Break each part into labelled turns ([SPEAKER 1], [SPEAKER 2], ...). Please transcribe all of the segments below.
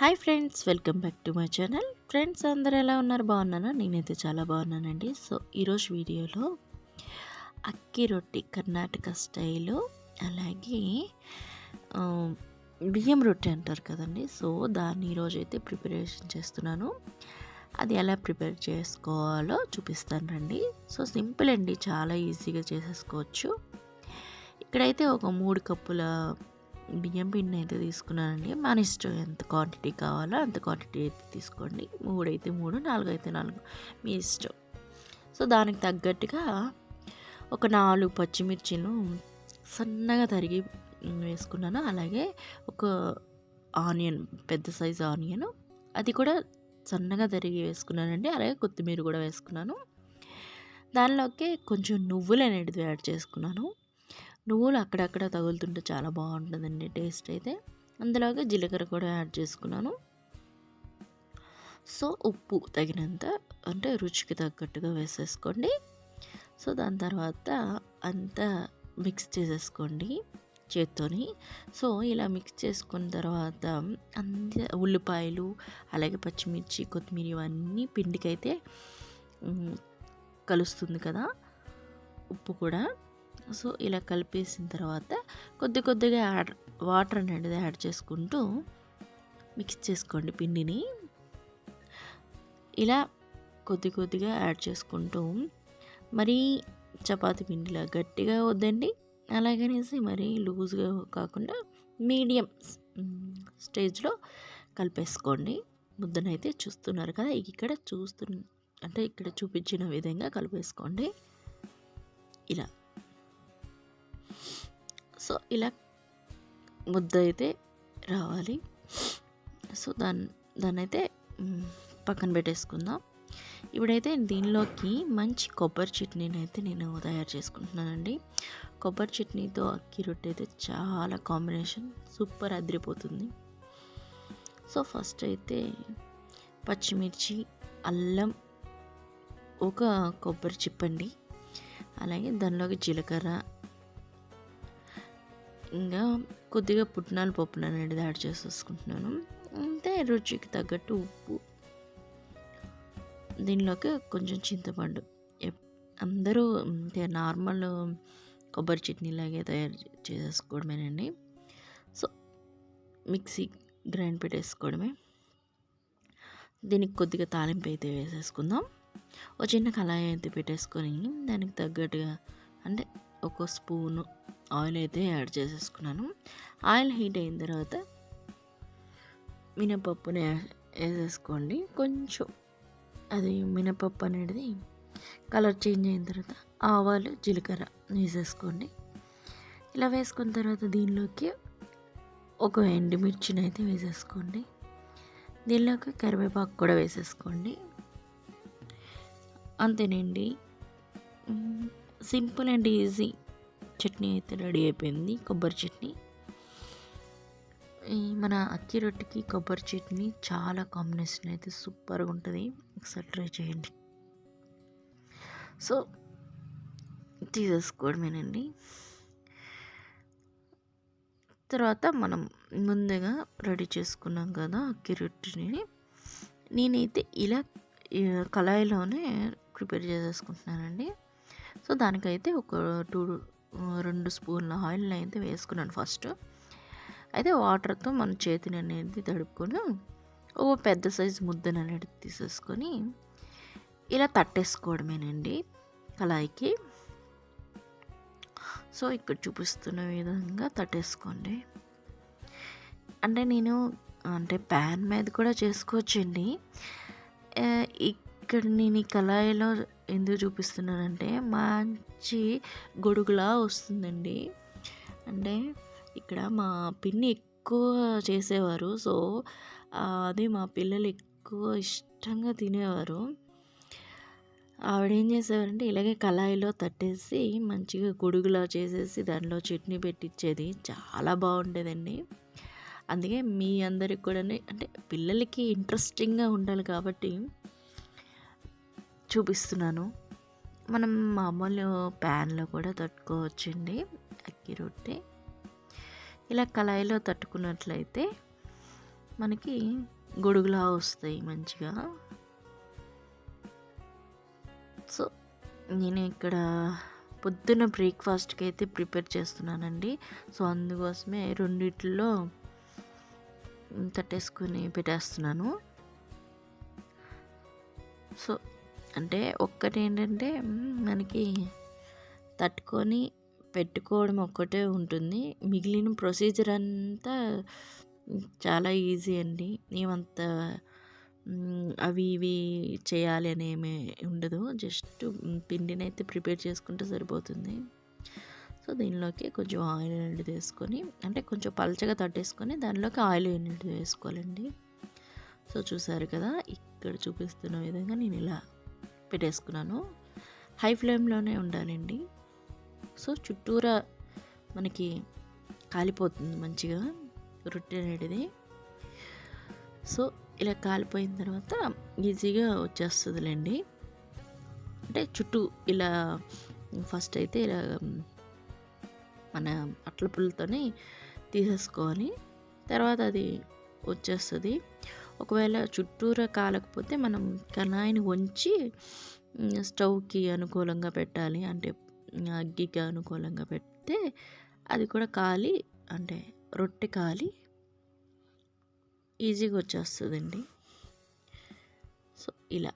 [SPEAKER 1] Hi friends, welcome back to my channel. Friends అందరూ ఎలా ఉన్నారు? బాగున్నానా? నేనైతే చాలా బాగున్నానండి. సో ఈరోజు వీడియోలో అక్కి రొట్టి కర్ణాటక స్టైలు, అలాగే ఆ, బియ్యం రొట్టి అంటారు కదండి. సో దాన్ని ఈరోజు అయితే ప్రిపరేషన్ చేస్తున్నాను. అది ఎలా ప్రిపేర్ చేసుకోవాలో చూపిస్తాను రండి. సో సింపుల్ అండి, చాలా ఈజీగా చేసేసుకోవచ్చు. ఇక్కడైతే ఒక 3 కప్పుల బియ్యం పిండి అయితే తీసుకున్నానండి. మన ఇష్టం, ఎంత క్వాంటిటీ కావాలో అంత క్వాంటిటీ అయితే తీసుకోండి. 3 అయితే 3, 4 అయితే 4, మీ ఇష్టం. సో దానికి తగ్గట్టుగా ఒక 4 పచ్చిమిర్చిను సన్నగా తరిగి వేసుకున్నాను. అలాగే ఒక ఆనియన్, పెద్ద సైజు ఆనియన్, అది కూడా సన్నగా తరిగి వేసుకున్నానండి. అలాగే కొత్తిమీర కూడా వేసుకున్నాను. దానిలోకి కొంచెం నువ్వులు అనేటివి యాడ్ చేసుకున్నాను. నువ్వులు అక్కడక్కడ తగులుతుంటే చాలా బాగుంటుందండి టేస్ట్ అయితే. అందులోకి జీలకర్ర కూడా యాడ్ చేసుకున్నాను. సో ఉప్పు తగినంత, అంటే రుచికి తగ్గట్టుగా వేసేసుకోండి. సో దాని తర్వాత అంతా మిక్స్ చేసేసుకోండి చేత్తోని. సో ఇలా మిక్స్ చేసుకున్న తర్వాత అంతే ఉల్లిపాయలు, అలాగే పచ్చిమిర్చి, కొత్తిమీర ఇవన్నీ పిండికైతే కలుస్తుంది కదా, ఉప్పు కూడా. సో ఇలా కలిపేసిన తర్వాత కొద్దిగా వాటర్ అనేది యాడ్ చేసుకుంటూ మిక్స్ చేసుకోండి పిండిని. ఇలా కొద్దిగా యాడ్ చేసుకుంటూ, మరీ చపాతీ పిండిలా గట్టిగా వద్దండి, అలాగనేసి మరీ లూజ్గా కాకుండా మీడియం స్టేజ్లో కలిపేసుకోండి. ముద్దనైతే చూస్తున్నారు కదా, ఇక్కడ ఇక్కడ చూపించిన విధంగా కలిపేసుకోండి ఇలా. సో ఇలా ముద్ద అయితే రావాలి. సో దాన్నైతే పక్కన పెట్టేసుకుందాం. ఇప్పుడైతే దీనిలోకి మంచి కొబ్బరి చట్నీని అయితే నేను తయారు చేసుకుంటున్నానండి. కొబ్బరి చట్నీతో అక్కి రొట్టె అయితే చాలా కాంబినేషన్ సూపర్ అదిరిపోతుంది. సో ఫస్ట్ అయితే పచ్చిమిర్చి, అల్లం, ఒక కొబ్బరి చిప్పండి, అలాగే దానిలోకి జీలకర్ర, ఇంకా కొద్దిగా పుట్నాల పప్పును అనేది యాడ్ చేసేసుకుంటున్నాను. అంతే, రుచికి తగ్గట్టు ఉప్పు, దీనిలోకి కొంచెం చింతపండు. అందరూ నార్మల్ కొబ్బరి చట్నీలాగే తయారు చేసేసుకోవడమేనండి. సో మిక్సీ గ్రైండ్ పెట్టేసుకోవడమే. దీనికి కొద్దిగా తాలింపు అయితే వేసేసుకుందాం. ఒక చిన్న కళాయి అయితే పెట్టేసుకొని దానికి తగ్గట్టుగా, అంటే ఒక స్పూను ఆయిల్ అయితే యాడ్ చేసేసుకున్నాను. ఆయిల్ హీట్ అయిన తర్వాత మినపప్పుని వేసేసుకోండి. కొంచెం అది మినపప్పు అనేది కలర్ చేంజ్ అయిన తర్వాత ఆవాలు, జీలకర్ర వేసేసుకోండి. ఇలా వేసుకున్న తర్వాత దీనిలోకి ఒక ఎండుమిర్చిని అయితే వేసేసుకోండి. దీనిలోకి కరివేపాకు కూడా వేసేసుకోండి. అంతేనండి, సింపుల్ అండ్ ఈజీ చట్నీ అయితే రెడీ అయిపోయింది, కొబ్బరి చట్నీ. మన అక్కి రొట్టికి కొబ్బరి చట్నీ చాలా కాంబినేషన్ అయితే సూపర్గా ఉంటుంది. ఒకసారి ట్రై చేయండి. సో తీసేసుకోవడమేనండి. తర్వాత మనం ముందుగా రెడీ చేసుకున్నాం కదా అక్కి రొట్టిని, నేనైతే ఇలా కళాయిలోనే ప్రిపేర్ చేసేసుకుంటున్నానండి. సో దానికైతే ఒక 2 స్పూన్ల ఆయిల్ని అయితే వేసుకున్నాను ఫస్ట్. అయితే వాటర్తో మన చేతిని అనేది తడుపుకొని ఓ పెద్ద సైజు ముద్దను అనేది తీసేసుకొని ఇలా తట్టేసుకోవడమేనండి కళాయికి. సో ఇక్కడ చూపిస్తున్న విధంగా తట్టేసుకోండి. అంటే నేను ప్యాన్ మీద కూడా చేసుకోవచ్చండి. ఇక్కడ నేను ఈ కళాయిలో ఎందుకు చూపిస్తున్నానంటే మంచి గొడుగులా వస్తుందండి. అంటే ఇక్కడ మా పిన్ని ఎక్కువ చేసేవారు. సో అది మా పిల్లలు ఎక్కువ ఇష్టంగా తినేవారు. ఆవిడ ఏం చేసేవారంటే ఇలాగే కళాయిలో తట్టేసి మంచిగా గొడుగులా చేసేసి దానిలో చట్నీ పెట్టించేది. చాలా బాగుండేదండి. అందుకే మీ అందరికి కూడా, అంటే పిల్లలకి ఇంట్రెస్టింగ్గా ఉండాలి కాబట్టి చూపిస్తున్నాను. మనం మామూలు ప్యాన్లో కూడా తట్టుకోవచ్చండి అక్కి రొట్టె. ఇలా కళాయిలో తట్టుకున్నట్లయితే మనకి గొడుగులా వస్తాయి మంచిగా. సో నేను ఇక్కడ పొద్దున్న బ్రేక్ఫాస్ట్కి అయితే ప్రిపేర్ చేస్తున్నానండి. సో అందుకోసమే రెండిట్లో తట్టేసుకొని పెట్టేస్తున్నాను. సో అంటే ఒక్కటేంటంటే మనకి తట్టుకొని పెట్టుకోవడం ఒక్కటే ఉంటుంది. మిగిలిన ప్రొసీజర్ అంతా చాలా ఈజీ అండి. ఏమంత అవి ఇవి చేయాలి అని ఏమీ ఉండదు. జస్ట్ పిండినైతే ప్రిపేర్ చేసుకుంటే సరిపోతుంది. సో దీనిలోకి కొంచెం ఆయిల్ అనేది వేసుకొని, అంటే కొంచెం పలచగా తట్టేసుకొని దానిలోకి ఆయిల్ అనేది వేసుకోవాలండి. సో చూసారు కదా, ఇక్కడ చూపిస్తున్న విధంగా నేను ఇలా పెట్టేసుకున్నాను. హై ఫ్లేమ్లోనే ఉండాలండి. సో చుట్టూరా మనకి కాలిపోతుంది మంచిగా రొట్టె అనేది. సో ఇలా కాలిపోయిన తర్వాత ఈజీగా వచ్చేస్తుందిలేండి. అంటే చుట్టూ ఇలా ఫస్ట్ అయితే ఇలా మన అట్ల పుల్లతోనే తీసేసుకోవాలి. తర్వాత అది వచ్చేస్తుంది. ఒకవేళ చుట్టూరా కాలకపోతే మనం కళాయిని వంచి స్టవ్కి అనుకూలంగా పెట్టాలి. అంటే అగ్గికి అనుకూలంగా పెడితే అది కూడా కాలి, అంటే రొట్టె కాలి ఈజీగా వచ్చేస్తుందండి. సో ఇలా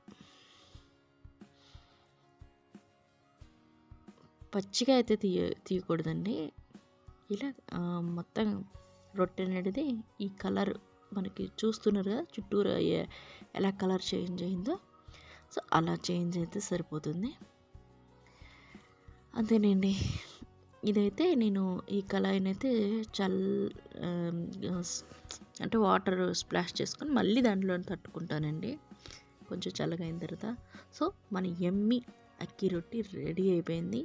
[SPEAKER 1] పచ్చిగా అయితే తీయకూడదండి. ఇలా మొత్తం రొట్టె అనేది ఈ కలర్ మనకి చూస్తున్నారు కదా, చుట్టూరా ఎలా కలర్ చేంజ్ అయిందో, సో అలా చేంజ్ అయితే సరిపోతుంది. అంతేనండి. ఇదైతే నేను ఈ కళాయిని అయితే అంటే వాటర్ స్ప్లాష్ చేసుకొని మళ్ళీ దాంట్లో తట్టుకుంటానండి కొంచెం చల్లగా అయిన తర్వాత. సో మన యమ్మీ అక్కి రొట్టి రెడీ అయిపోయింది.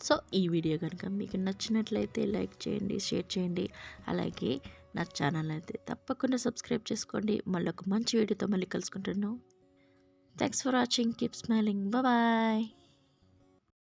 [SPEAKER 1] సో ఈ వీడియో కనుక మీకు నచ్చినట్లయితే లైక్ చేయండి, షేర్ చేయండి. అలాగే నా ఛానల్ అయితే తప్పకుండా సబ్స్క్రైబ్ చేసుకోండి. మళ్ళీ ఒక మంచి వీడియోతో మళ్ళీ కలుసుకుంటున్నాను. Thanks for watching. Keep smiling. Bye.